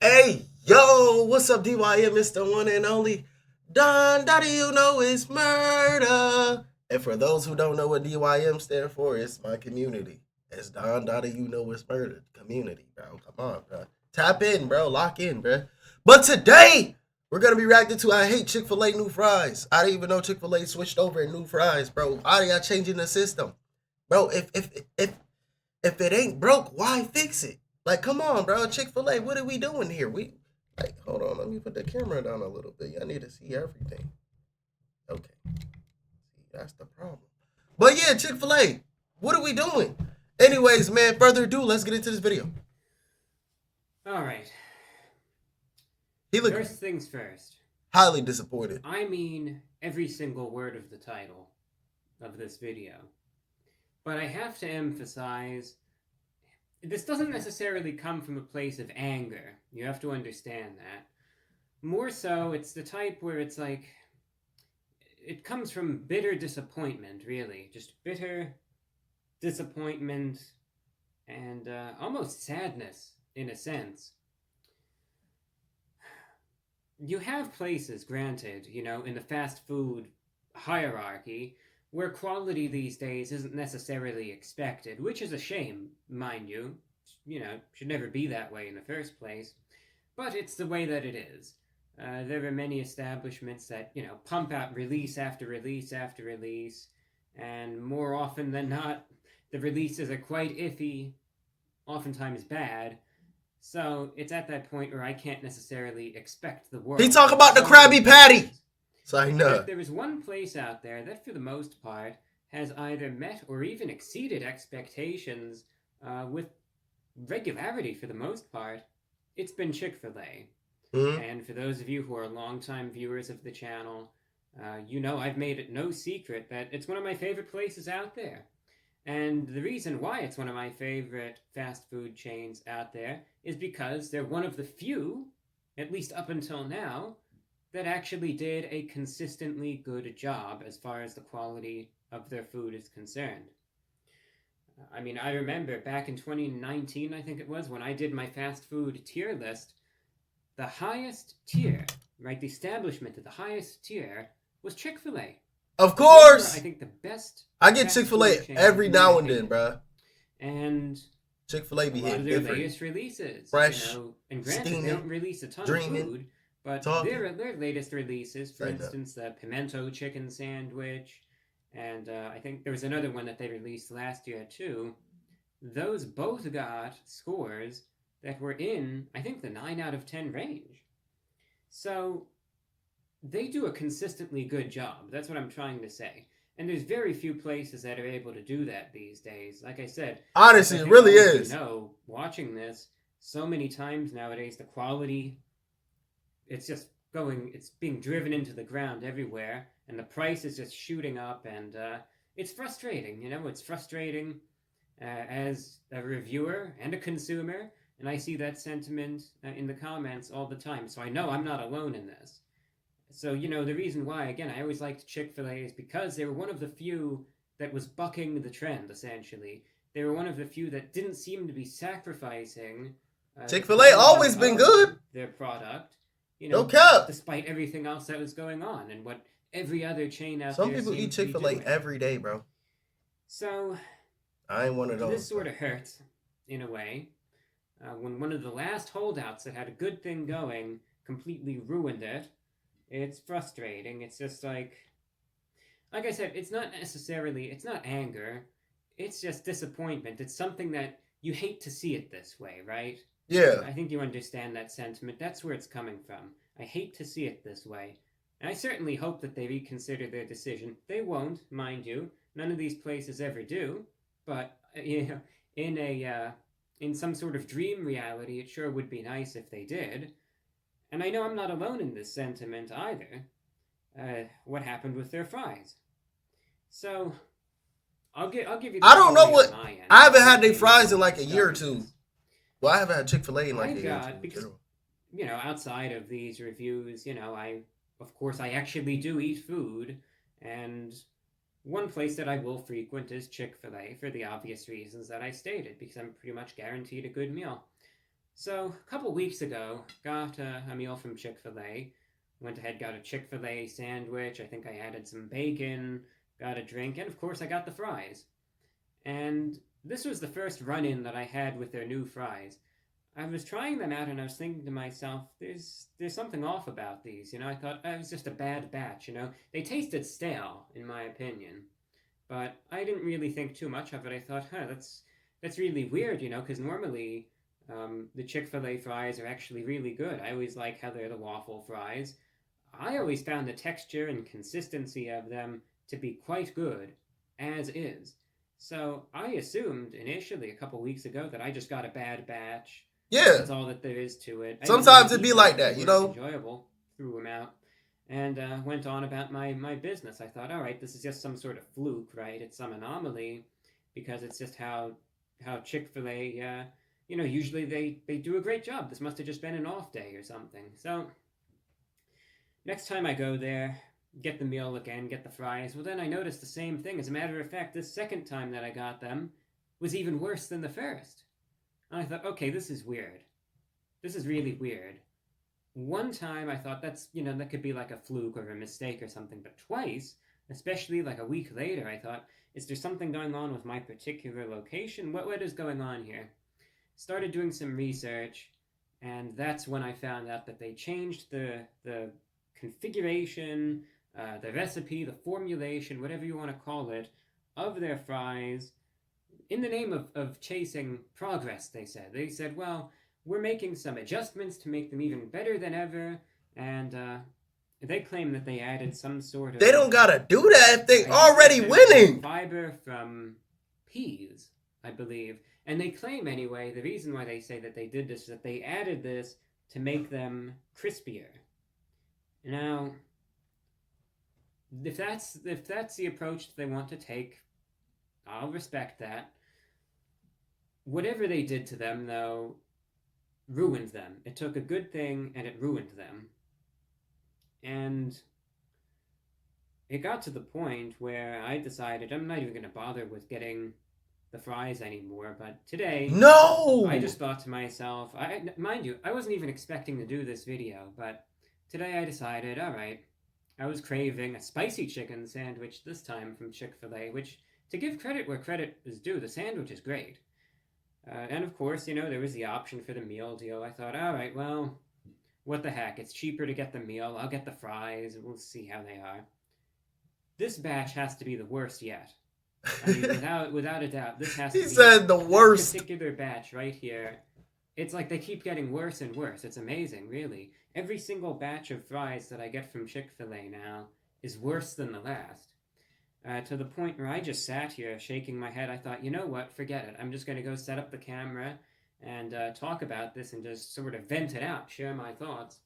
Hey, yo, what's up, DYM? It's the one and only Don Dottie, you know it's murder. And for those who don't know what DYM stand for, it's my community. It's Don Dottie, you know it's murder. Community, bro. Come on, bro. Tap in, bro. Lock in, bro. But today, we're going to be reacting to I hate Chick-fil-A new fries. I didn't even know Chick-fil-A switched over in new fries, bro. How y'all changing the system? Bro, if it ain't broke, why fix it? Like, come on, bro. Chick-fil-A, what are we doing here? Hold on, let me put the camera down a little bit. I need to see everything. Okay. See, that's the problem. But yeah, Chick-fil-A, what are we doing? Anyways, man, further ado, let's get into this video. All right. He looked First things first. highly disappointed. I mean every single word of the title of this video. But I have to emphasize this doesn't necessarily come from a place of anger. You have to understand that. More so, it's the type where it's like it comes from bitter disappointment, really. Just bitter disappointment and almost sadness, in a sense. You have places, granted, in the fast food hierarchy, where quality these days isn't necessarily expected, which is a shame, mind you. Should never be that way in the first place. But it's the way that it is. There are many establishments that, pump out release after release after release, and more often than not, the releases are quite iffy, oftentimes bad. So it's at that point where I can't necessarily expect the He world talk from about the so many Krabby Patty. places. So I But know. if there is one place out there that, for the most part, has either met or even exceeded expectations with regularity for the most part, it's been Chick-fil-A. Mm-hmm. And for those of you who are longtime viewers of the channel, I've made it no secret that it's one of my favorite places out there. And the reason why it's one of my favorite fast food chains out there is because they're one of the few, at least up until now, that actually did a consistently good job as far as the quality of their food is concerned. I mean, I remember back in 2019, I think it was, when I did my fast food tier list, the highest tier, right, the establishment at the highest tier was Chick-fil-A. Of They were, I course. think, the best I get fast food Chick-fil-A chain, every in my now and then, opinion. bro. And Chick-fil-A a be lot hitting of their different. latest releases, Fresh, and granted, they steaming, don't release a ton of dreaming, food, but talking. their latest releases, for Say that. instance, the pimento chicken sandwich, and I think there was another one that they released last year too. Those both got scores that were in, I think, the 9 out of 10 range. So they do a consistently good job. That's what I'm trying to say. And there's very few places that are able to do that these days. Like I said, as Honestly, I it think really all of you is. know, watching this, so many times nowadays, the quality, it's just it's being driven into the ground everywhere, and the price is just shooting up, and it's frustrating, it's frustrating as a reviewer and a consumer, and I see that sentiment in the comments all the time, so I know I'm not alone in this. So, the reason why, again, I always liked Chick-fil-A is because they were one of the few that was bucking the trend, essentially. They were one of the few that didn't seem to be sacrificing the Chick-fil-A quality always been of good. their product, No cap. despite everything else that was going on and what every other chain out Some there people eat seemed to be Chick-fil-A doing. every day, bro. So, I ain't one of this those, bro. sort of hurts, in a way, when one of the last holdouts that had a good thing going completely ruined it. It's frustrating. It's just like I said, it's not anger. It's just disappointment. It's something that you hate to see it this way, right? Yeah. I think you understand that sentiment. That's where it's coming from. I hate to see it this way. And I certainly hope that they reconsider their decision. They won't, mind you. None of these places ever do. But, in in some sort of dream reality, it sure would be nice if they did. And I know I'm not alone in this sentiment either. What happened with their fries? So I'll give you the I don't know story on what. my end. I haven't What had their made me fries in want to like a year or start two. this? Well, I haven't had Chick-fil-A in like a I've year or two got in because general. outside of these reviews, I actually do eat food, and one place that I will frequent is Chick-fil-A for the obvious reasons that I stated, because I'm pretty much guaranteed a good meal. So, a couple weeks ago, got a meal from Chick-fil-A. Went ahead, got a Chick-fil-A sandwich. I think I added some bacon, got a drink, and of course, I got the fries. And this was the first run in that I had with their new fries. I was trying them out and I was thinking to myself, there's something off about these. I thought it was just a bad batch. They tasted stale, in my opinion. But I didn't really think too much of it. I thought, that's really weird, because normally the Chick-fil-A fries are actually really good. I always like how they're the waffle fries. I always found the texture and consistency of them to be quite good, as is. So I assumed initially a couple weeks ago that I just got a bad batch. Yeah. That's all that there is to it. Sometimes it'd be like that, They weren't enjoyable. Threw them out and went on about my business. I thought, all right, this is just some sort of fluke, right? It's some anomaly because it's just how Chick-fil-A, usually they do a great job. This must have just been an off day or something. So next time I go there, get the meal again, get the fries, well, then I noticed the same thing. As a matter of fact, this second time that I got them was even worse than the first. And I thought, okay, this is weird. This is really weird. One time I thought that could be like a fluke or a mistake or something, but twice, especially like a week later, I thought, is there something going on with my particular location? What is going on here? Started doing some research, and that's when I found out that they changed the configuration, the recipe, the formulation, whatever you want to call it, of their fries in the name of chasing progress, they said. They said, well, we're making some adjustments to make them even better than ever, and they claim that they added some sort of... They don't gotta do that if they already winning. Fiber from peas, I believe. And they claim, anyway, the reason why they say that they did this is that they added this to make them crispier. Now, if that's the approach that they want to take, I'll respect that. Whatever they did to them, though, ruined them. It took a good thing and it ruined them. And it got to the point where I decided I'm not even going to bother with getting the fries anymore. But today, I just thought to myself, mind you, I wasn't even expecting to do this video, but today I decided, all right, I was craving a spicy chicken sandwich this time from Chick-fil-A, which, to give credit where credit is due, the sandwich is great. And of course, there was the option for the meal deal. I thought, all right, well, what the heck? It's cheaper to get the meal. I'll get the fries, and we'll see how they are. This batch has to be the worst yet. I mean, without a doubt, this has to be... He said the worst. This particular batch right here, it's like they keep getting worse and worse. It's amazing, really. Every single batch of fries that I get from Chick-fil-A now is worse than the last. To the point where I just sat here shaking my head. I thought, you know what, forget it. I'm just going to go set up the camera and talk about this and just sort of vent it out, share my thoughts.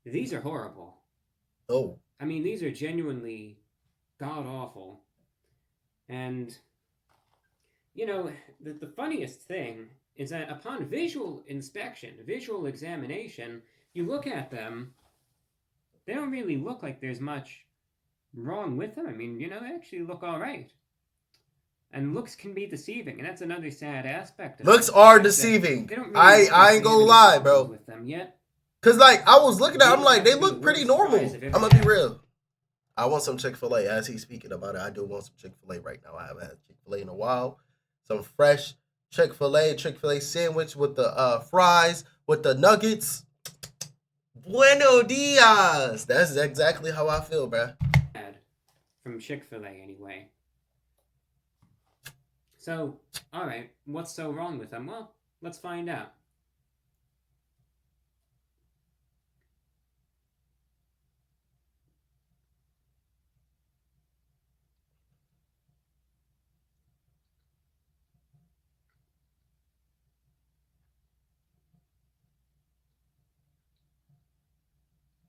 These are horrible. Oh. I mean, these are genuinely god-awful. And, the funniest thing is that upon visual inspection, visual examination, you look at them, they don't really look like there's much wrong with them. I mean, they actually look all right. And looks can be deceiving, and that's another sad aspect of looks it. Are deceiving. Really I ain't gonna lie, bro. With them yet. Cause like I was looking at, I'm like, they look pretty normal. I'm gonna be real. I want some Chick-fil-A. As he's speaking about it, I do want some Chick-fil-A right now. I haven't had Chick-fil-A in a while. Some fresh Chick-fil-A sandwich with the fries, with the nuggets. Bueno dias. That's exactly how I feel, bro. From Chick-fil-A, anyway. So, alright, what's so wrong with them? Well, let's find out.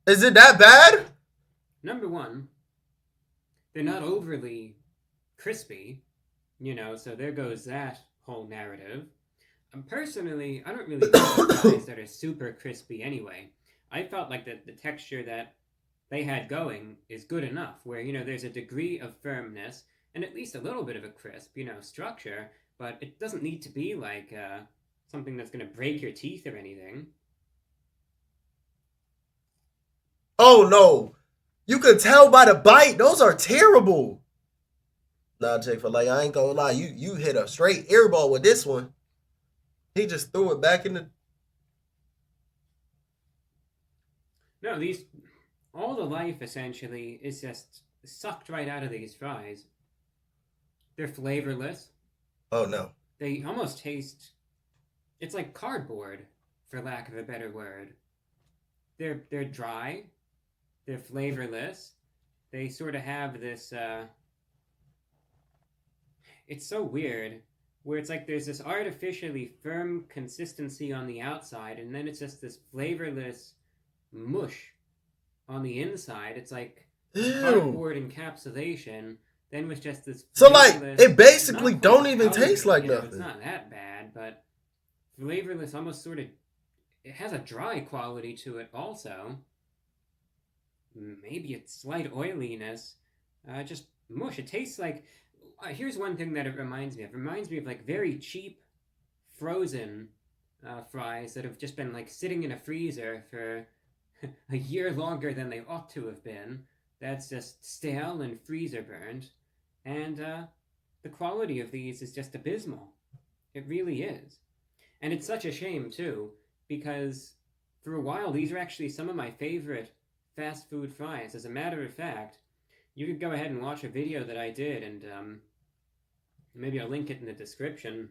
Is it that bad? Number one, they're not overly crispy, so there goes that whole narrative. Personally, I don't really like fries that are super crispy anyway. I felt like the texture that they had going is good enough, where, there's a degree of firmness and at least a little bit of a crisp, structure, but it doesn't need to be like something that's going to break your teeth or anything. Oh no. You could tell by the bite. Those are terrible. Nah, Chick-fil-A, I ain't gonna lie. You hit a straight airball with this one. He just threw it back in the. No, these all the life essentially is just sucked right out of these fries. They're flavorless. Oh no. They almost taste. It's like cardboard, for lack of a better word. They're dry. They're flavorless. They sort of have this. It's so weird, where it's like there's this artificially firm consistency on the outside, and then it's just this flavorless mush on the inside. It's like Ew. cardboard encapsulation, then with just this. So like it basically don't even powdery, taste like you know, nothing. It's not that bad, but flavorless, almost sort of. It has a dry quality to it, also. Maybe a slight oiliness. Just mush. It tastes like. Here's one thing that it reminds me of. It reminds me of like very cheap, frozen fries that have just been like sitting in a freezer for a year longer than they ought to have been. That's just stale and freezer burned, and the quality of these is just abysmal. It really is, and it's such a shame too, because for a while these are actually some of my favorite fast food fries. As a matter of fact, you could go ahead and watch a video that I did, and maybe I'll link it in the description.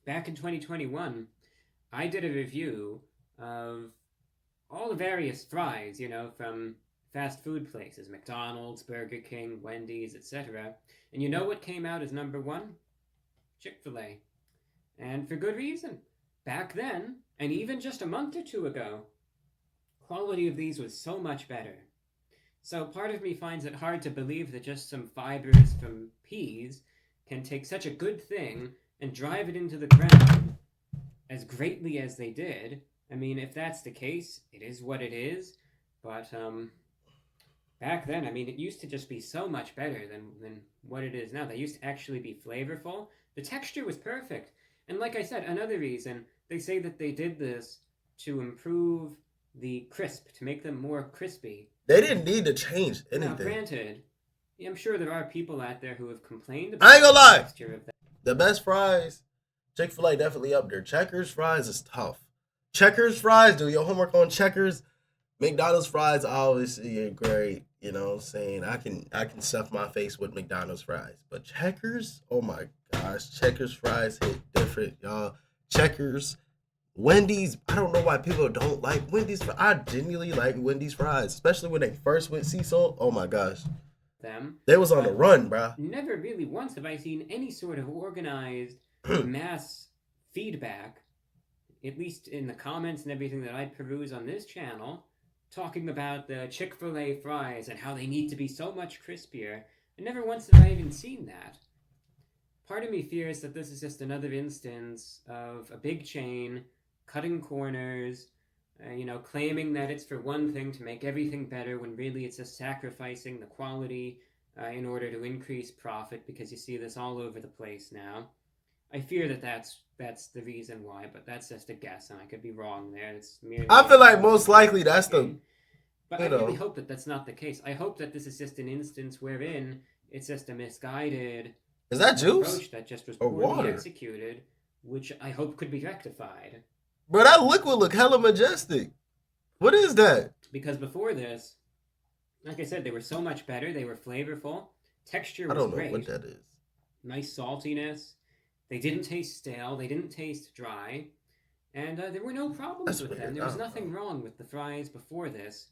Back in 2021, I did a review of all the various fries, you know, from fast food places, McDonald's, Burger King, Wendy's, etc. And you know what came out as number one? Chick-fil-A. And for good reason. Back then, and even just a month or two ago, quality of these was so much better. So part of me finds it hard to believe that just some fibers from peas can take such a good thing and drive it into the ground as greatly as they did. I mean, if that's the case, it is what it is. But back then, I mean, it used to just be so much better than what it is now. They used to actually be flavorful. The texture was perfect. And like I said, another reason, they say that they did this to improve the crisp, to make them more crispy. They didn't need to change anything. Now, granted, I'm sure there are people out there who have complained about I ain't gonna lie. the texture of that. The best fries, Chick-fil-A definitely up there. Checkers fries is tough. Checkers fries, do your homework on Checkers. McDonald's fries obviously are great. You know what I'm saying? I can stuff my face with McDonald's fries. But Checkers, oh my gosh, Checkers fries hit different, y'all. Checkers, Wendy's, I don't know why people don't like Wendy's. I genuinely like Wendy's fries, especially when they first went sea salt. Oh my gosh. They was on the run, bro. Never really once have I seen any sort of organized mass feedback, at least in the comments and everything that I peruse on this channel, talking about the Chick-fil-A fries and how they need to be so much crispier. And never once have I even seen that. Part of me fears that this is just another instance of a big chain cutting corners, claiming that it's for one thing to make everything better when really it's just sacrificing the quality in order to increase profit, because you see this all over the place now. I fear that that's the reason why, but that's just a guess, and I could be wrong there. It's merely I feel like most likely that's the. But I really hope that that's not the case. I hope that this is just an instance wherein it's just a misguided Is that juice? approach that just was Or poorly water? executed, which I hope could be rectified. Bro, that liquid look hella majestic. What is that? Because before this, like I said, they were so much better. They were flavorful. Texture was I don't know great. what that is. Nice saltiness. They didn't taste stale. They didn't taste dry. And there were no problems with them. There was nothing wrong with the fries before this.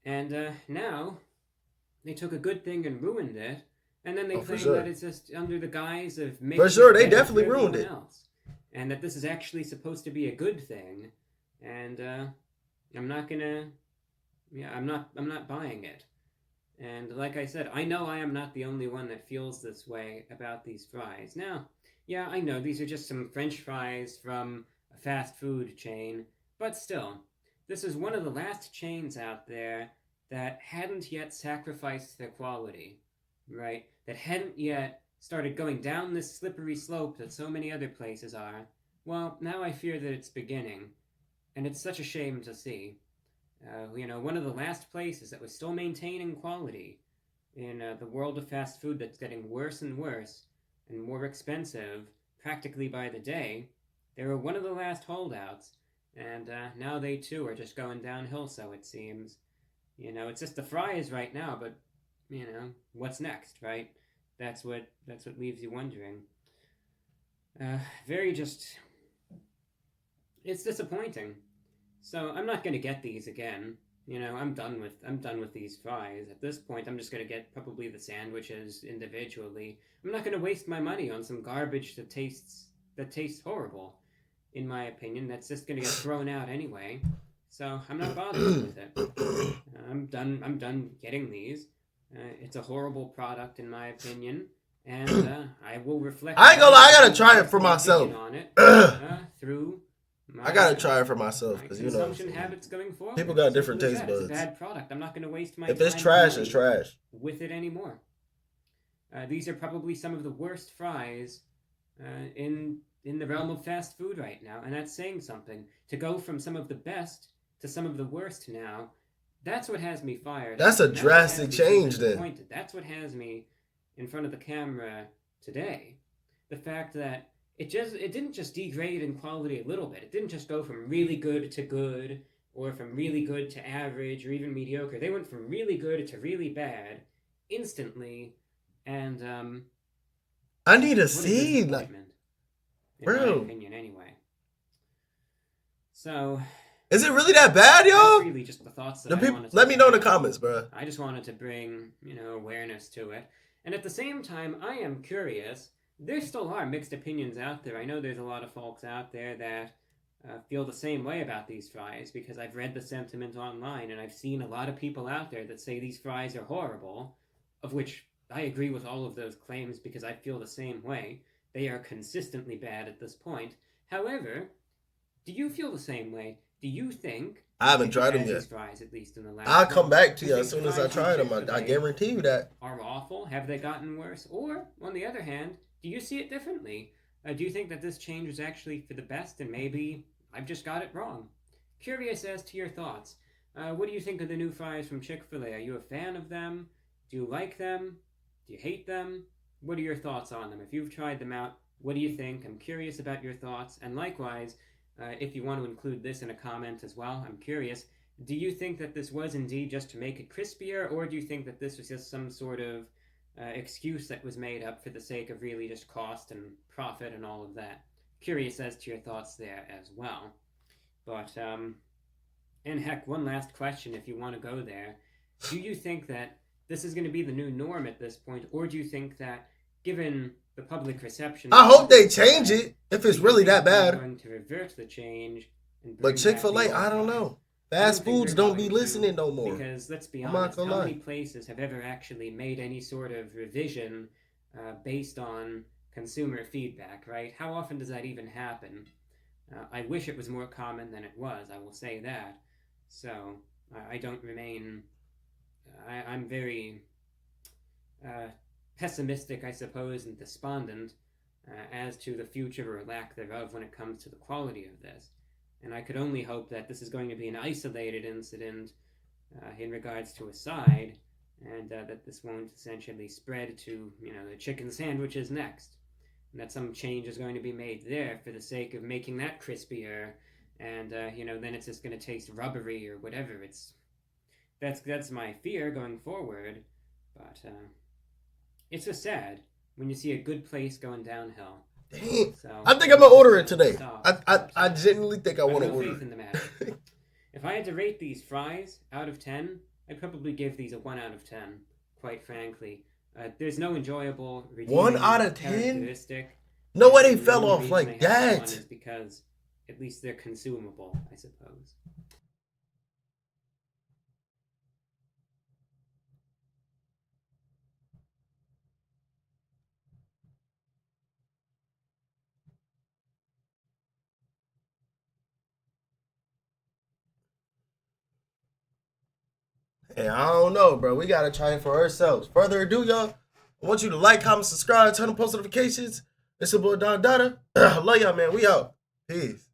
And now, they took a good thing and ruined it. And then they claim that it's just under the guise of making For sure, it they better definitely for ruined everyone it. else. And that this is actually supposed to be a good thing. And I'm not buying it. And like I said, I know I am not the only one that feels this way about these fries. Now, yeah, I know these are just some French fries from a fast food chain, but still, this is one of the last chains out there that hadn't yet sacrificed their quality, right? That hadn't yet started going down this slippery slope that so many other places are. Well, now I fear that it's beginning, and it's such a shame to see. One of the last places that was still maintaining quality in the world of fast food that's getting worse and worse and more expensive practically by the day, they were one of the last holdouts, and now they too are just going downhill, so it seems. It's just the fries right now, but what's next, right? That's what leaves you wondering. Very just, it's disappointing. So I'm not gonna get these again. I'm done with these fries. At this point, I'm just gonna get probably the sandwiches individually. I'm not gonna waste my money on some garbage that tastes horrible, in my opinion. That's just gonna get thrown out anyway. So I'm not bothering with it. I'm done. I'm done getting these. It's a horrible product, in my opinion, and I will reflect. I ain't gonna lie, I gotta try it for myself. On it through I gotta try it for myself because consumption habits going forward. people got different Simple as taste that. buds. It's a bad product. I'm not going to waste my If time it's trash, and it's money trash. with it anymore. These are probably some of the worst fries in the realm of fast food right now, and that's saying something. To go from some of the best to some of the worst now, that's what has me fired. That's a That's what drastic has me so change then. disappointed. That's what has me in front of the camera today. The fact that it didn't just degrade in quality a little bit. It didn't just go from really good to good, or from really good to average, or even mediocre. They went from really good to really bad instantly, and I need to what a see, like, disappointment, in my bro. opinion, anyway. So Is it really that bad, that's yo? really just the thoughts that The I people, wanted to let me know in the share. comments, bro. I just wanted to bring, awareness to it. And at the same time, I am curious. There still are mixed opinions out there. I know there's a lot of folks out there that feel the same way about these fries, because I've read the sentiment online, and I've seen a lot of people out there that say these fries are horrible, of which I agree with all of those claims because I feel the same way. They are consistently bad at this point. However, do you feel the same way? Do you think, I haven't if you tried had them yet. these fries at least in the last I'll come month, back to do you you as think soon the as I fries from try them. I Chick-fil-A guarantee you that. are awful? Have they gotten worse? Or, on the other hand, do you see it differently? Do you think that this change is actually for the best, and maybe I've just got it wrong? Curious as to your thoughts. What do you think of the new fries from Chick-fil-A? Are you a fan of them? Do you like them? Do you hate them? What are your thoughts on them? If you've tried them out, what do you think? I'm curious about your thoughts. And likewise, if you want to include this in a comment as well, I'm curious. Do you think that this was indeed just to make it crispier, or do you think that this was just some sort of excuse that was made up for the sake of really just cost and profit and all of that? Curious as to your thoughts there as well. But, and heck, one last question if you want to go there. Do you think that this is going to be the new norm at this point, or do you think that, given the public reception, I hope they change it if it's really that they're bad. going to revert the change and But bring back Chick-fil-A, the I old don't fries? know. I don't Fast think foods they're don't be going to, listening no more. because let's be I'm not honest, gonna how lie. many places have ever actually made any sort of revision based on consumer feedback, right? How often does that even happen? I wish it was more common than it was, I will say that. So I don't remain. I'm very pessimistic, I suppose, and despondent as to the future or lack thereof when it comes to the quality of this. And I could only hope that this is going to be an isolated incident in regards to a side, and that this won't essentially spread to, the chicken sandwiches next. And that some change is going to be made there for the sake of making that crispier, and, then it's just going to taste rubbery or whatever. That's my fear going forward, but it's just sad when you see a good place going downhill. Dang. So I think I'm gonna order it today. stop. I genuinely think I I have want to no order faith it. in the matter. If I had to rate these fries out of 10, I'd probably give these a 1 out of 10, quite frankly. There's no enjoyable, 1 out of 10? characteristic. No way they And the fell only off reason like they have a 1 that. is because at least they're consumable, I suppose. Hey, I don't know, bro. We gotta try it for ourselves. Further ado, y'all, I want you to like, comment, subscribe, turn on post notifications. It's your boy Don Dada. Love y'all, man. We out. Peace.